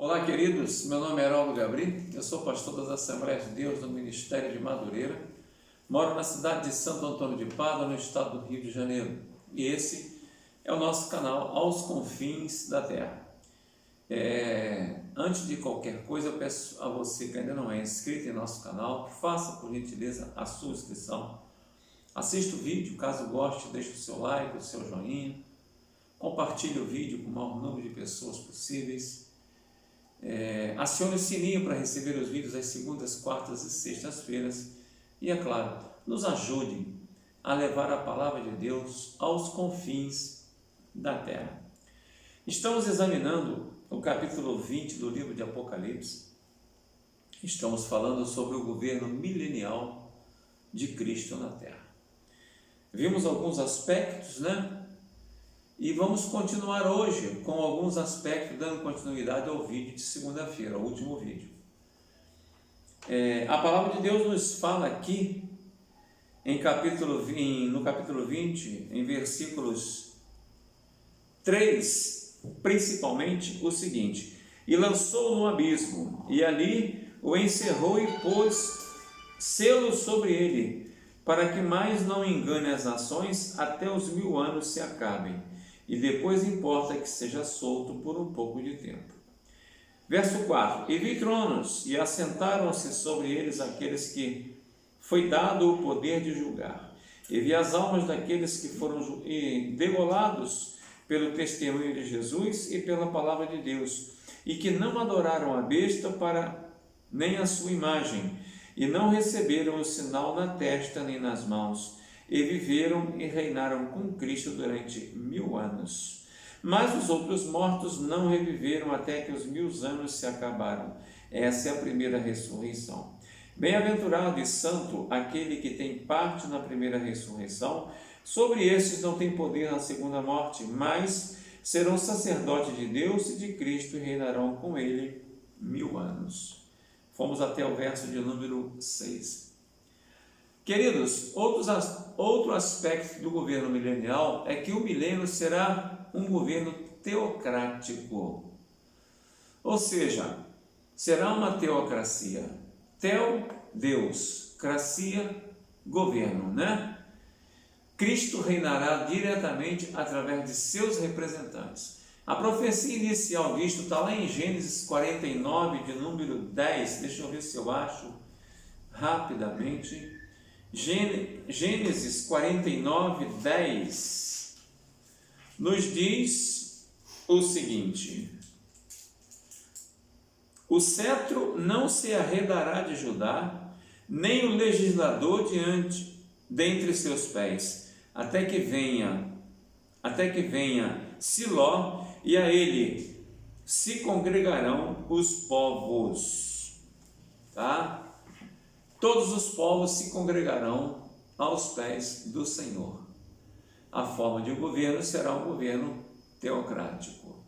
Olá, queridos, meu nome é Heraldo Gabri, eu sou pastor das Assembleias de Deus do Ministério de Madureira, moro na cidade de Santo Antônio de Pádua, no estado do Rio de Janeiro, e esse é o nosso canal Aos Confins da Terra. Antes de qualquer coisa, eu peço a você que ainda não é inscrito em nosso canal, faça por gentileza a sua inscrição, assista o vídeo, caso goste, deixe o seu like, o seu joinha, compartilhe o vídeo com o maior número de pessoas possíveis. Acione o sininho para receber os vídeos às segundas, quartas e sextas-feiras e, é claro, nos ajude a levar a palavra de Deus aos confins da terra. Estamos examinando o capítulo 20 do livro de Apocalipse. Estamos falando sobre o governo milenial de Cristo na terra. Vimos alguns aspectos, E vamos continuar hoje com alguns aspectos, dando continuidade ao vídeo de segunda-feira, o último vídeo. A palavra de Deus nos fala aqui, no capítulo 20, em versículos 3, principalmente, o seguinte: e lançou no abismo, e ali o encerrou e pôs selo sobre ele, para que mais não engane as nações até os 1000 anos se acabem. E depois importa que seja solto por um pouco de tempo. Verso 4: e vi tronos, e assentaram-se sobre eles aqueles que foi dado o poder de julgar. E vi as almas daqueles que foram degolados pelo testemunho de Jesus e pela palavra de Deus, e que não adoraram a besta nem a sua imagem, e não receberam o sinal na testa nem nas mãos, e viveram e reinaram com Cristo durante 1000 anos. Mas os outros mortos não reviveram até que os 1000 anos se acabaram. Essa é a primeira ressurreição. Bem-aventurado e santo aquele que tem parte na primeira ressurreição. Sobre estes não tem poder na segunda morte, mas serão sacerdotes de Deus e de Cristo e reinarão com ele 1000 anos. Fomos até o verso de número 6. Queridos, outro aspecto do governo milenial é que o milênio será um governo teocrático. Ou seja, será uma teocracia. Teo, Deus, cracia, governo, Cristo reinará diretamente através de seus representantes. A profecia inicial disto está lá em Gênesis 49, de número 10. Deixa eu ver se eu acho rapidamente. Gênesis 49, 10 nos diz o seguinte: o cetro não se arredará de Judá, nem o legislador dentre seus pés, até que venha Siló, e a ele se congregarão os povos. Todos os povos se congregarão aos pés do Senhor. A forma de governo será um governo teocrático.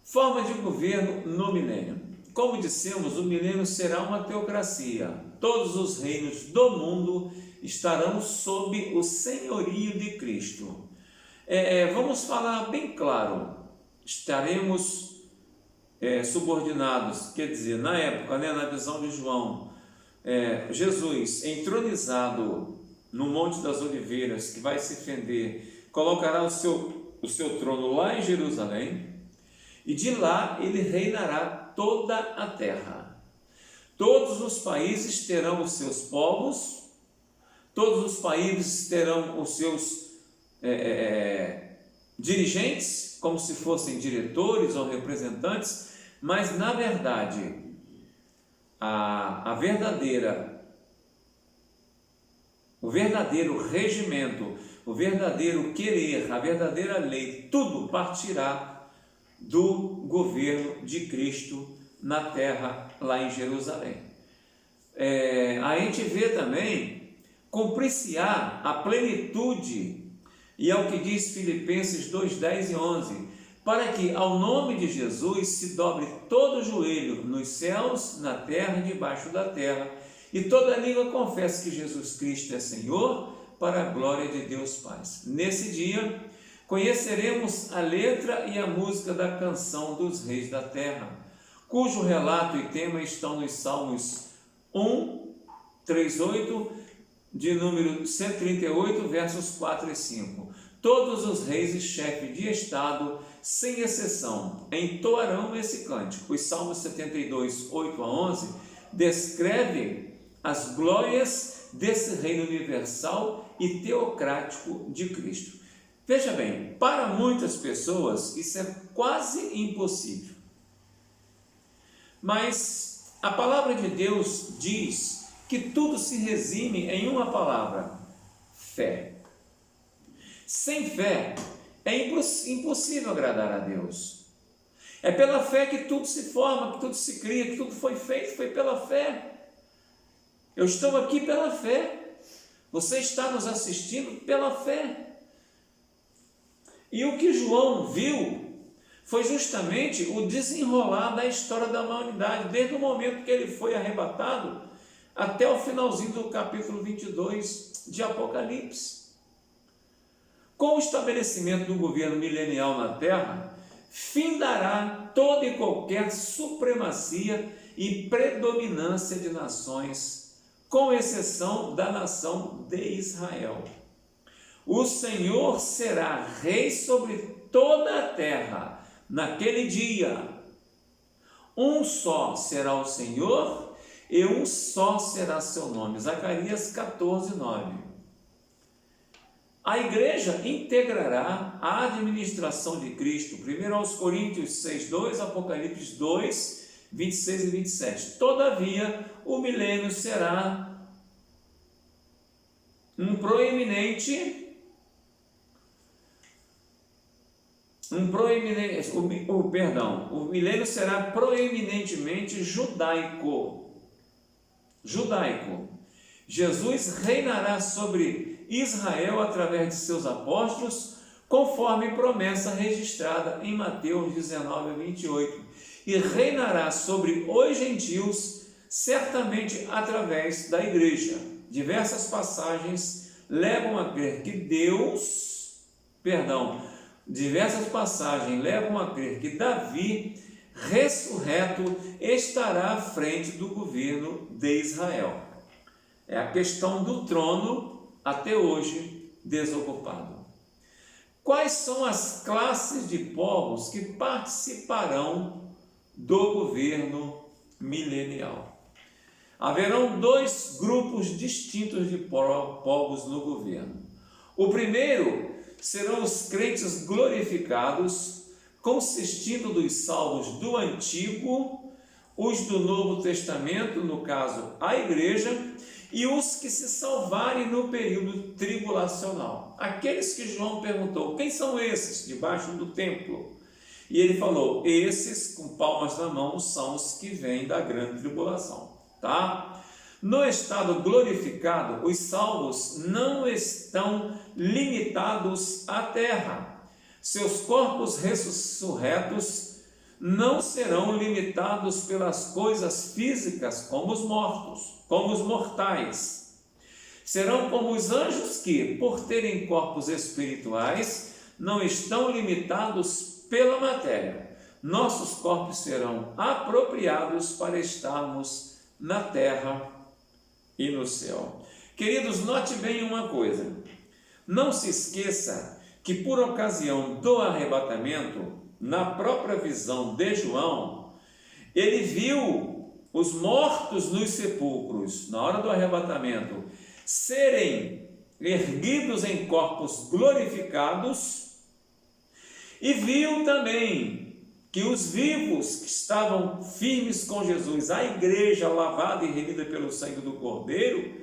Forma de governo no milênio. Como dissemos, o milênio será uma teocracia. Todos os reinos do mundo estarão sob o senhorio de Cristo. Vamos falar bem claro. Estaremos subordinados, quer dizer, na época, na visão de João, Jesus entronizado no Monte das Oliveiras, que vai se fender, colocará o seu trono lá em Jerusalém, e de lá ele reinará toda a terra. Todos os países terão os seus povos, todos os países terão os seus dirigentes, como se fossem diretores ou representantes, mas na verdade o verdadeiro regimento, o verdadeiro querer, a verdadeira lei, tudo partirá do governo de Cristo na terra, lá em Jerusalém. A gente vê também cumprir-se-á a plenitude, e é o que diz Filipenses 2, 10 e 11, para que ao nome de Jesus se dobre todo o joelho nos céus, na terra e debaixo da terra, e toda língua confesse que Jesus Cristo é Senhor, para a glória de Deus Pai. Nesse dia, conheceremos a letra e a música da canção dos reis da terra, cujo relato e tema estão nos Salmos 1, 3, 8, de número 138, versos 4 e 5. Todos os reis e chefes de estado, sem exceção, entoarão esse cântico. Os Salmos 72, 8 a 11, descreve as glórias desse reino universal e teocrático de Cristo. Veja bem, para muitas pessoas isso é quase impossível. Mas a palavra de Deus diz que tudo se resume em uma palavra: fé. Sem fé é impossível agradar a Deus. É pela fé que tudo se forma, que tudo se cria, que tudo foi feito, foi pela fé. Eu estou aqui pela fé. Você está nos assistindo pela fé. E o que João viu foi justamente o desenrolar da história da humanidade, desde o momento que ele foi arrebatado até o finalzinho do capítulo 22 de Apocalipse. Com o estabelecimento do governo milenial na Terra, findará toda e qualquer supremacia e predominância de nações, com exceção da nação de Israel. O Senhor será rei sobre toda a terra naquele dia. Um só será o Senhor e um só será seu nome. Zacarias 14, 9. A igreja integrará a administração de Cristo. 1 Coríntios 6, 2, Apocalipse 2, 26 e 27. Todavia, o milênio será o milênio será proeminentemente judaico. Jesus reinará sobre Israel através de seus apóstolos, conforme promessa registrada em Mateus 19, 28, e reinará sobre os gentios, certamente através da igreja. Diversas passagens levam a crer que Davi, ressurreto, estará à frente do governo de Israel. É a questão do trono até hoje desocupado. Quais são as classes de povos que participarão do governo milenial? Haverão dois grupos distintos de povos no governo. O primeiro serão os crentes glorificados, consistindo dos salvos do Antigo, os do Novo Testamento, no caso a igreja, e os que se salvarem no período tribulacional. Aqueles que João perguntou: quem são esses debaixo do templo? E ele falou: esses com palmas na mão são os que vêm da grande tribulação. Tá? No estado glorificado, os salvos não estão limitados à terra. Seus corpos ressurretos não serão limitados pelas coisas físicas como os mortais. Serão como os anjos que, por terem corpos espirituais, não estão limitados pela matéria. Nossos corpos serão apropriados para estarmos na terra e no céu. Queridos, note bem uma coisa. Não se esqueça que por ocasião do arrebatamento, na própria visão de João, ele viu os mortos nos sepulcros, na hora do arrebatamento, serem erguidos em corpos glorificados, e viu também que os vivos que estavam firmes com Jesus, a igreja lavada e remida pelo sangue do Cordeiro,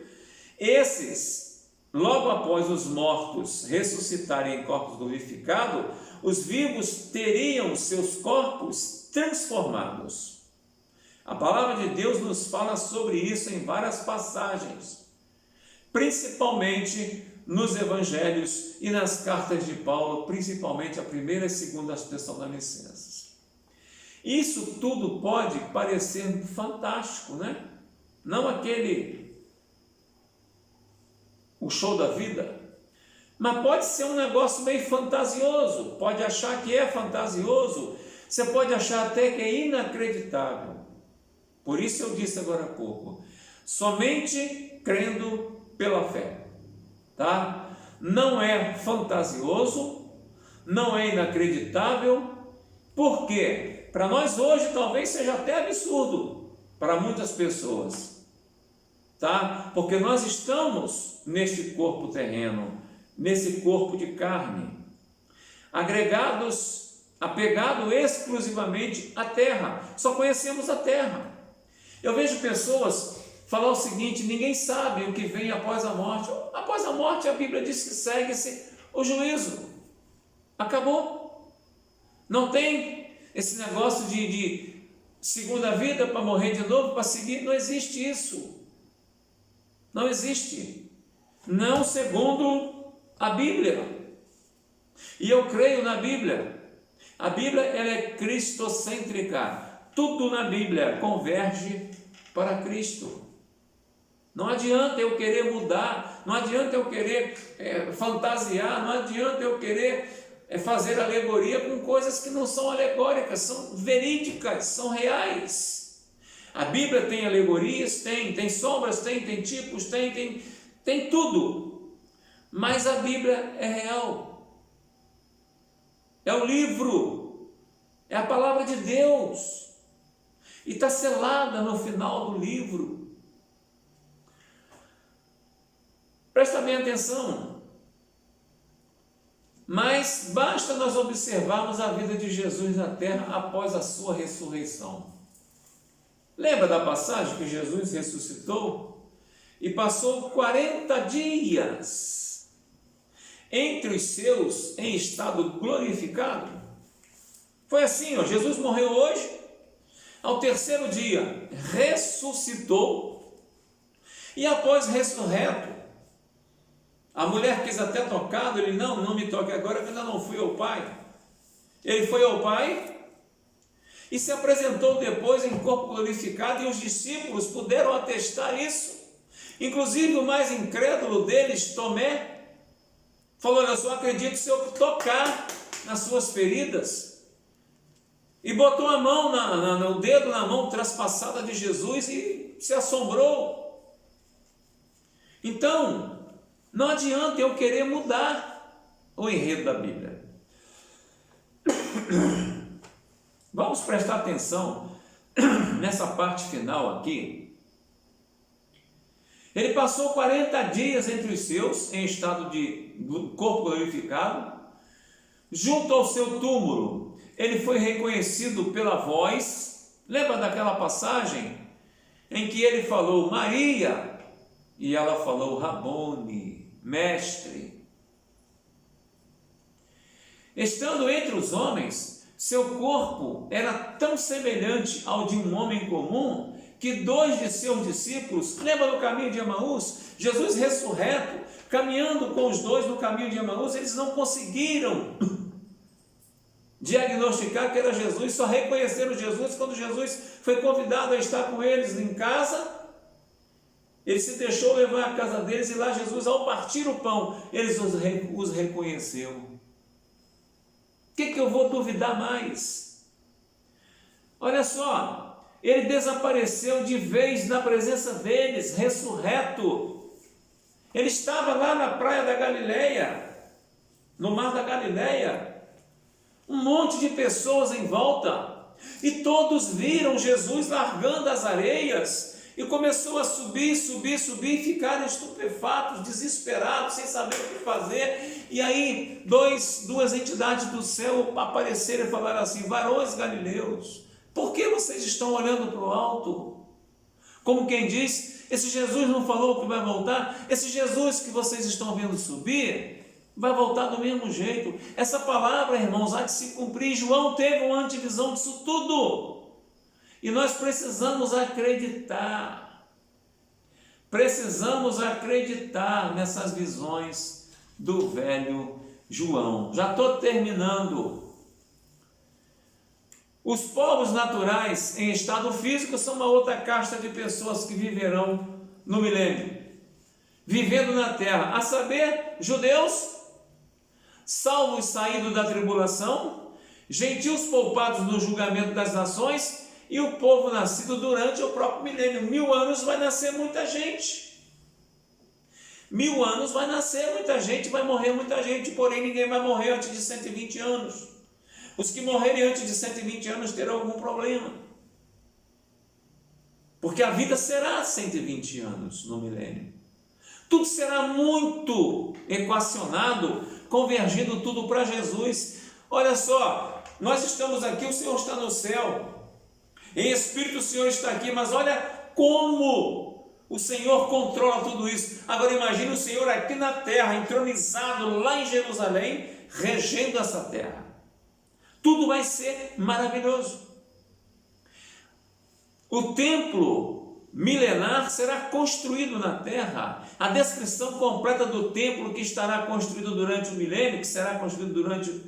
esses, logo após os mortos ressuscitarem em corpos glorificados, os vivos teriam seus corpos transformados. A palavra de Deus nos fala sobre isso em várias passagens, principalmente nos evangelhos e nas cartas de Paulo, principalmente a primeira e segunda Tessalonicenses. Isso tudo pode parecer fantástico, né? Não o show da vida, Mas pode ser um negócio meio fantasioso, pode achar que é fantasioso, você pode achar até que é inacreditável. Por isso eu disse agora há pouco, somente crendo pela fé, tá? Não é fantasioso, não é inacreditável. Por quê? Para nós hoje talvez seja até absurdo para muitas pessoas, tá? Porque nós estamos neste corpo terreno, nesse corpo de carne, apegado exclusivamente à terra, só conhecemos a terra. Eu vejo pessoas falar o seguinte: ninguém sabe o que vem após a morte. Após a morte, a Bíblia diz que segue-se o juízo. Acabou. Não tem esse negócio de segunda vida para morrer de novo, para seguir. Não existe isso. Não existe. Não segundo a Bíblia. E eu creio na Bíblia. A Bíblia, ela é cristocêntrica. Tudo na Bíblia converge para Cristo. Não adianta eu querer mudar, não adianta eu querer fantasiar, não adianta eu querer fazer alegoria com coisas que não são alegóricas, são verídicas, são reais. A Bíblia tem alegorias, tem sombras, tem tipos, tem tudo. Mas a Bíblia é real. É o livro, é a palavra de Deus. E está selada no final do livro. Presta bem atenção. Mas basta nós observarmos a vida de Jesus na terra após a sua ressurreição. Lembra da passagem que Jesus ressuscitou e passou 40 dias entre os seus em estado glorificado? Foi assim, ó, Jesus morreu hoje. Ao terceiro dia, ressuscitou, e após ressurreto, a mulher quis até tocá-lo, ele, não me toque agora, que ainda não fui ao Pai. Ele foi ao Pai, e se apresentou depois em corpo glorificado, e os discípulos puderam atestar isso. Inclusive o mais incrédulo deles, Tomé, falou: eu só acredito se eu tocar nas suas feridas. E botou a mão, o dedo na mão traspassada de Jesus e se assombrou. Então, não adianta eu querer mudar o enredo da Bíblia. Vamos prestar atenção nessa parte final aqui. Ele passou 40 dias entre os seus, em estado de corpo glorificado, junto ao seu túmulo. Ele foi reconhecido pela voz. Lembra daquela passagem em que ele falou Maria, e ela falou Rabone, mestre. Estando entre os homens, seu corpo era tão semelhante ao de um homem comum, que 2 de seus discípulos, lembra no caminho de Emaús? Jesus ressurreto, caminhando com os 2 no caminho de Emaús, eles não conseguiram diagnosticar que era Jesus, só reconheceram Jesus quando Jesus foi convidado a estar com eles em casa. Ele se deixou levar à casa deles, e lá Jesus, ao partir o pão, eles os reconheceu. O que eu vou duvidar mais? Olha só, ele desapareceu de vez na presença deles, ressurreto. Ele estava lá na praia da Galileia, no mar da Galileia, um monte de pessoas em volta, e todos viram Jesus largando as areias, e começou a subir, e ficaram estupefatos, desesperados, sem saber o que fazer. E aí duas entidades do céu apareceram e falaram assim: varões galileus, por que vocês estão olhando para o alto? Como quem diz, esse Jesus não falou que vai voltar? Esse Jesus que vocês estão vendo subir vai voltar do mesmo jeito. Essa palavra, irmãos, há de se cumprir. João teve uma antevisão disso tudo. E nós precisamos acreditar. Precisamos acreditar nessas visões do velho João. Já estou terminando. Os povos naturais em estado físico são uma outra casta de pessoas que viverão no milênio, vivendo na terra, a saber, judeus salvos saídos da tribulação, gentios poupados no julgamento das nações e o povo nascido durante o próprio milênio. 1000 anos vai nascer muita gente. 1000 anos vai nascer muita gente, vai morrer muita gente, porém ninguém vai morrer antes de 120 anos. Os que morrerem antes de 120 anos terão algum problema. Porque a vida será 120 anos no milênio. Tudo será muito equacionado, convergindo tudo para Jesus. Olha só, nós estamos aqui, o Senhor está no céu. Em espírito o Senhor está aqui, mas olha como o Senhor controla tudo isso. Agora imagine o Senhor aqui na terra, entronizado lá em Jerusalém, regendo essa terra. Tudo vai ser maravilhoso. O templo milenar será construído na terra. A descrição completa do templo que estará construído durante o milênio, que será construído durante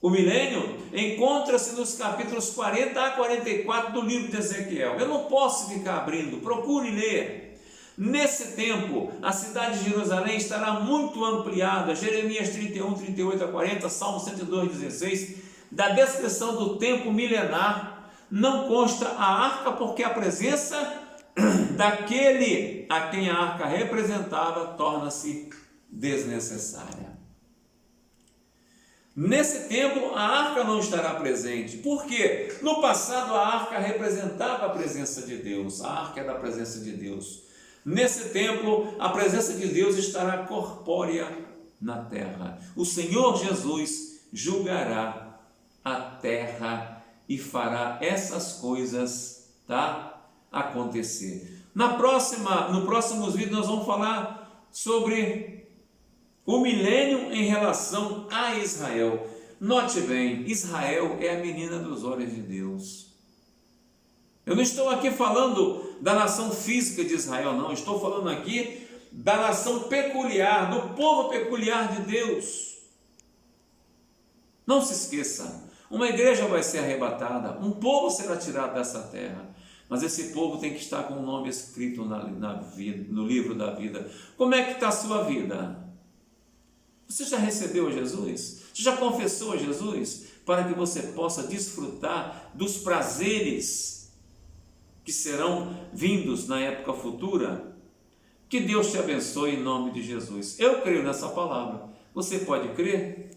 o milênio, encontra-se nos capítulos 40 a 44 do livro de Ezequiel. Eu não posso ficar abrindo, procure ler. Nesse tempo, a cidade de Jerusalém estará muito ampliada. Jeremias 31, 38 a 40, Salmo 102, 16. Da descrição do templo milenar, não consta a arca, porque a presença daquele a quem a arca representava torna-se desnecessária. Nesse tempo a arca não estará presente. Por quê? No passado a arca representava a presença de Deus. A arca era a presença de Deus. Nesse tempo a presença de Deus estará corpórea na terra. O Senhor Jesus julgará a terra e fará essas coisas, acontecer. No próximos vídeos nós vamos falar sobre o milênio em relação a Israel. Note bem, Israel é a menina dos olhos de Deus. Eu não estou aqui falando da nação física de Israel, não. Estou falando aqui da nação peculiar, do povo peculiar de Deus. Não se esqueça, uma igreja vai ser arrebatada, um povo será tirado dessa terra, mas esse povo tem que estar com o nome escrito no livro da vida. Como é que está a sua vida? Você já recebeu Jesus? Você já confessou a Jesus? Para que você possa desfrutar dos prazeres que serão vindos na época futura? Que Deus te abençoe em nome de Jesus. Eu creio nessa palavra. Você pode crer?